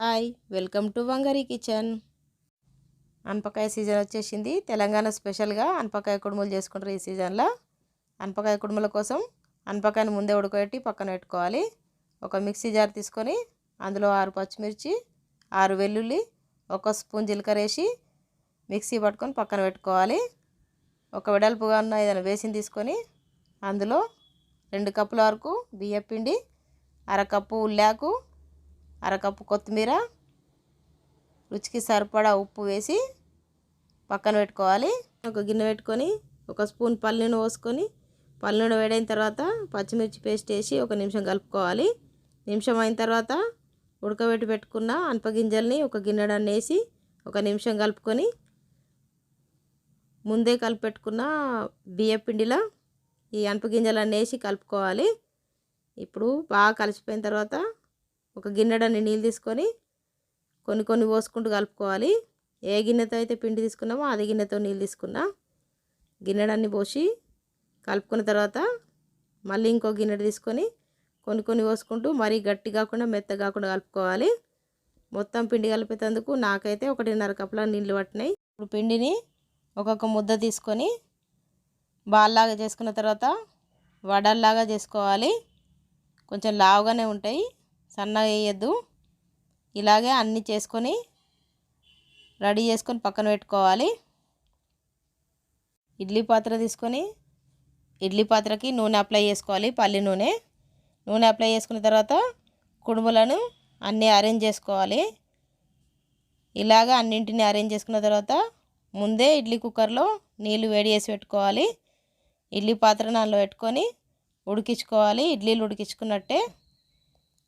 Hi, welcome to Vangari kitchen. అనపకాయ season వచ్చేసింది. తెలంగాణ స్పెషల్గా అనపకాయ కుడుములు చేసుకుంటారు ఈ సీజన్లో. అనపకాయ కుడుముల కోసం అనపకాయను ముందే ఉడకబెట్టి పక్కన పెట్టుకోవాలి. ఒక మిక్సీ జార్ తీసుకొని అందులో 6 పచ్చిమిర్చి, 6 వెల్లుల్లి, 1 స్పూన్ జీలకర్ర వేసి మిక్సీ పట్టుకొని పక్కన పెట్టుకోవాలి. ఒక వెడల్పుగా ఉన్న ఏదైనా బేసిన్ తీసుకొని అందులో 2 కప్పుల వరకు బియ్యం పిండి, అరకప్పు ఉల్లాకు, అరకప్పు కొత్తిమీర, రుచికి సరిపడా ఉప్పు వేసి పక్కన పెట్టుకోవాలి. ఒక గిన్నె పెట్టుకొని 1 స్పూన్ పల్లి నూనె పోసుకొని పల్లి నూనె వేడైన తర్వాత పచ్చిమిర్చి పేస్ట్ వేసి 1 నిమిషం కలుపుకోవాలి. నిమిషం అయిన తర్వాత ఉడకబెట్టి పెట్టుకున్న అనపగింజల్ని ఒక గిన్నెడన్ని వేసి 1 నిమిషం కలుపుకొని ముందే కలిపి పెట్టుకున్న బియ్యం పిండిలో ఈ అనపగింజలన్నీ వేసి కలుపుకోవాలి. ఇప్పుడు బాగా కలిసిపోయిన తర్వాత ఒక గిన్నెడన్ని నీళ్ళు తీసుకొని కొన్ని పోసుకుంటూ కలుపుకోవాలి. ఏ గిన్నెతో అయితే పిండి తీసుకున్నామో అదే గిన్నెతో నీళ్ళు తీసుకున్నా. గిన్నెడన్ని పోసి కలుపుకున్న తర్వాత మళ్ళీ ఇంకో గిన్నె తీసుకొని కొన్ని పోసుకుంటూ మరీ గట్టి కాకుండా మెత్తగా కాకుండా కలుపుకోవాలి. మొత్తం పిండి కలిపేందుకు నాకైతే 1.5 కప్పుల నీళ్ళు పట్టినాయి. ఇప్పుడు పిండిని ఒక్కొక్క ముద్ద తీసుకొని బాల్లాగా చేసుకున్న తర్వాత వడల్లాగా చేసుకోవాలి. కొంచెం లావుగానే ఉంటాయి, సన్నగా వేయద్దు. ఇలాగే అన్నీ చేసుకొని రెడీ చేసుకొని పక్కన పెట్టుకోవాలి. ఇడ్లీ పాత్ర తీసుకొని ఇడ్లీ పాత్రకి నూనె అప్లై చేసుకోవాలి. పల్లి నూనె అప్లై చేసుకున్న తర్వాత కుడుములను అన్నీ అరేంజ్ చేసుకోవాలి. ఇలాగ అన్నింటిని అరేంజ్ చేసుకున్న తర్వాత ముందే ఇడ్లీ కుక్కర్లో నీళ్లు వేడి చేసి పెట్టుకోవాలి. ఇడ్లీ పాత్రను అందులో పెట్టుకొని ఉడికించుకోవాలి. ఇడ్లీలు ఉడికించుకున్నట్టే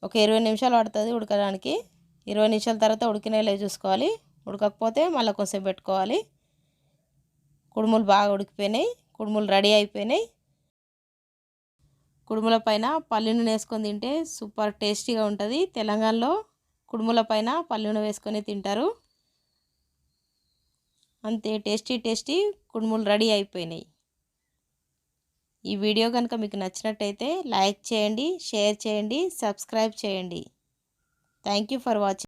ఒక 20 నిమిషాలు పడుతుంది ఉడకడానికి. 20 నిమిషాల తర్వాత ఉడికినలే చూసుకోవాలి. ఉడకకపోతే మళ్ళీ కొంచెం పెట్టుకోవాలి. కుడుములు బాగా ఉడికిపోయినాయి, కుడుములు రెడీ అయిపోయినాయి. కుడుముల పైన పల్లి నూనె వేసుకొని తింటే సూపర్ టేస్టీగా ఉంటుంది. తెలంగాణలో కుడుముల పైన పల్లి నూనె వేసుకొని తింటారు. అంతే టేస్టీ కుడుములు రెడీ అయిపోయినాయి. ఈ వీడియో కనుక మీకు నచ్చినట్టయితే లైక్ చేయండి, షేర్ చేయండి, సబ్స్క్రైబ్ చేయండి. Thank you for watching.